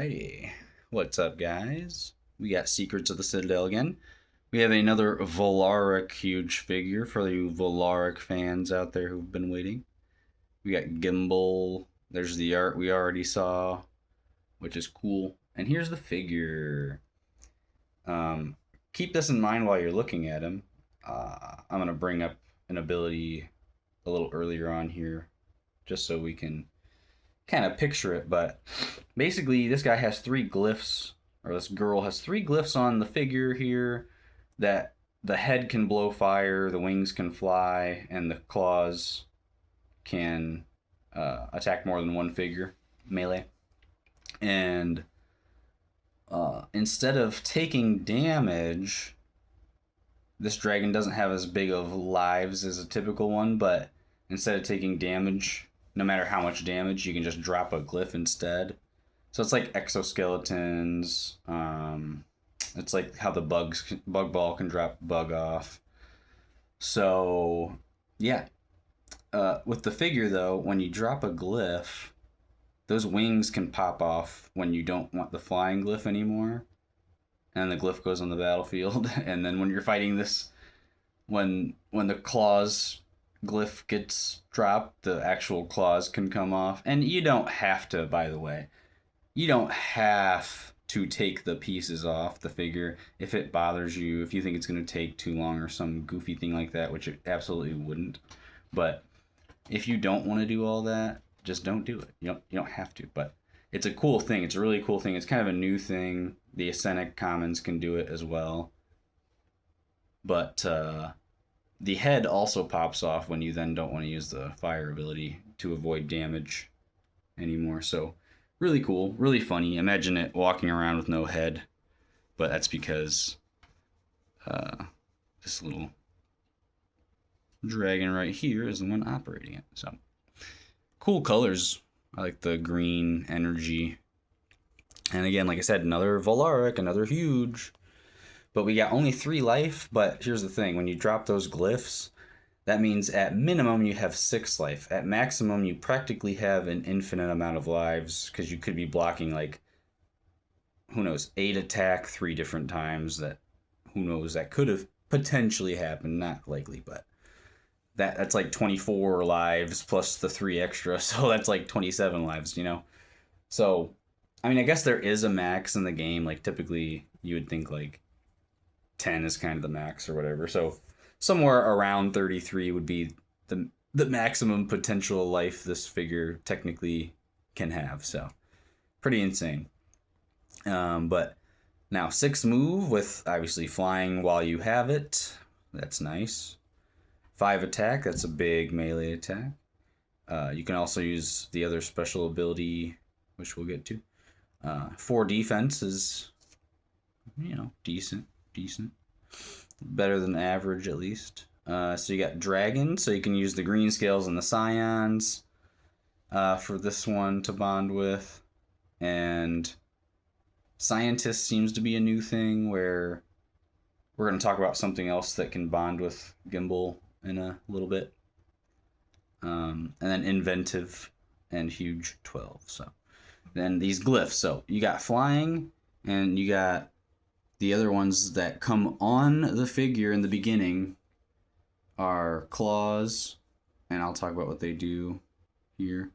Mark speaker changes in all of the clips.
Speaker 1: Alrighty. What's up, guys? We got Secrets of the Citadel again. We have another Volarak huge figure for you Volarak fans out there who've been waiting. We got Gimbal. There's the art we already saw, which is cool. And here's the figure. Keep this in mind while you're looking at him. I'm going to bring up an ability a little earlier on here just so we can kind of picture it, but basically this guy has three glyphs, or this girl has three glyphs on the figure here, that the head can blow fire, the wings can fly, and the claws can attack more than one figure, melee. And instead of taking damage, this dragon doesn't have as big of lives as a typical one, but instead of taking damage, no matter how much damage, you can just drop a glyph instead. So it's like exoskeletons. It's like how the bug ball can drop bug off. So yeah, with the figure though, when you drop a glyph, those wings can pop off when you don't want the flying glyph anymore, and the glyph goes on the battlefield. And then when you're fighting this, when the claws glyph gets dropped, the actual claws can come off. And you don't have to, by the way, you don't have to take the pieces off the figure if it bothers you, if you think it's going to take too long or some goofy thing like that, which it absolutely wouldn't. But if you don't want to do all that, just don't do it. You don't have to, but it's a cool thing. It's a really cool thing. It's kind of a new thing. The Ascenic Commons can do it as well. But the head also pops off when you then don't want to use the fire ability to avoid damage anymore. So really cool, really funny. Imagine it walking around with no head, but that's because this little dragon right here is the one operating it. So cool colors. I like the green energy. And again, like I said, another Volarak, another huge. But we got only 3 life, but here's the thing. When you drop those glyphs, that means at minimum you have 6 life. At maximum, you practically have an infinite amount of lives, because you could be blocking, like, who knows, 8 attack 3 different times. That, who knows, that could have potentially happened. Not likely, but that's like 24 lives plus the 3 extra, so that's like 27 lives, you know? So, I mean, I guess there is a max in the game. Like, typically, you would think, like, 10 is kind of the max or whatever. So somewhere around 33 would be the maximum potential life this figure technically can have. So pretty insane. But now 6 move with obviously flying while you have it. That's nice. 5 attack. That's a big melee attack. You can also use the other special ability, which we'll get to. 4 defense is, decent. Better than average, at least. So you got dragon, so you can use the green scales and the scions for this one to bond with. And scientist seems to be a new thing, where we're going to talk about something else that can bond with Gimbal in a little bit. And then inventive and huge 12. So then these glyphs. So you got flying, and you got the other ones that come on the figure in the beginning are claws, and I'll talk about what they do here.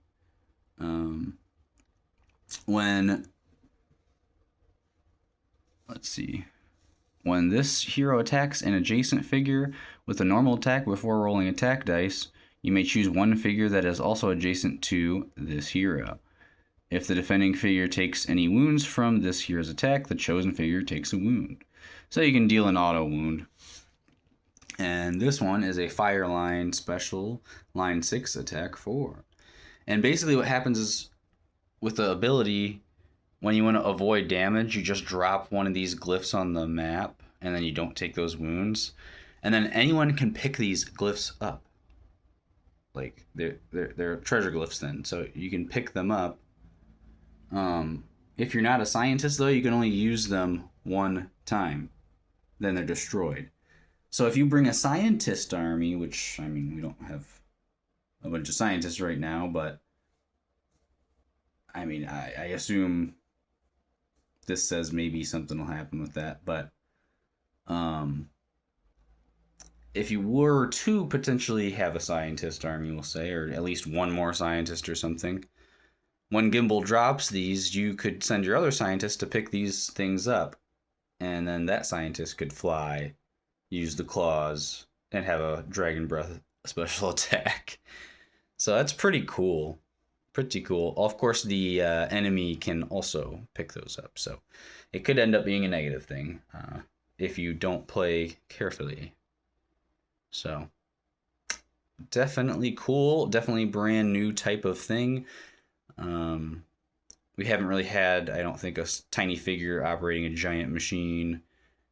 Speaker 1: When this hero attacks an adjacent figure with a normal attack before rolling attack dice, you may choose one figure that is also adjacent to this hero. If the defending figure takes any wounds from this hero's attack, the chosen figure takes a wound. So you can deal an auto wound. And this one is a fire line special, line 6, attack 4. And basically what happens is, with the ability, when you want to avoid damage, you just drop one of these glyphs on the map, and then you don't take those wounds. And then anyone can pick these glyphs up. Like, they're treasure glyphs then, so you can pick them up. If you're not a scientist, though, you can only use them one time. Then they're destroyed. So if you bring a scientist army, which, I mean, we don't have a bunch of scientists right now, but I mean, I assume this says maybe something will happen with that, but um, if you were to potentially have a scientist army, we'll say, or at least one more scientist or something, when Gimbal drops these, you could send your other scientist to pick these things up, and then that scientist could fly, use the claws, and have a dragon breath special attack. So that's pretty cool. Pretty cool. Of course, the enemy can also pick those up, so it could end up being a negative thing if you don't play carefully. So definitely cool. Definitely brand new type of thing. Um, we haven't really had, I don't think, a tiny figure operating a giant machine,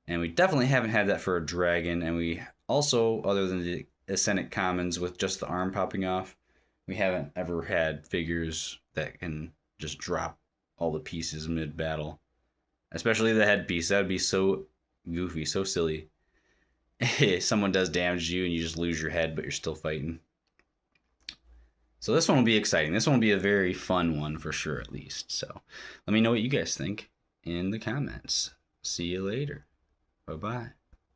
Speaker 1: and we definitely haven't had that for a dragon. And we also, other than the Ascenic Commons with just the arm popping off, we haven't ever had figures that can just drop all the pieces mid battle, especially the headpiece. That would be so goofy, so silly. Someone does damage to you and you just lose your head, but you're still fighting. So this one will be exciting. This one will be a very fun one for sure, at least. So let me know what you guys think in the comments. See you later. Bye-bye.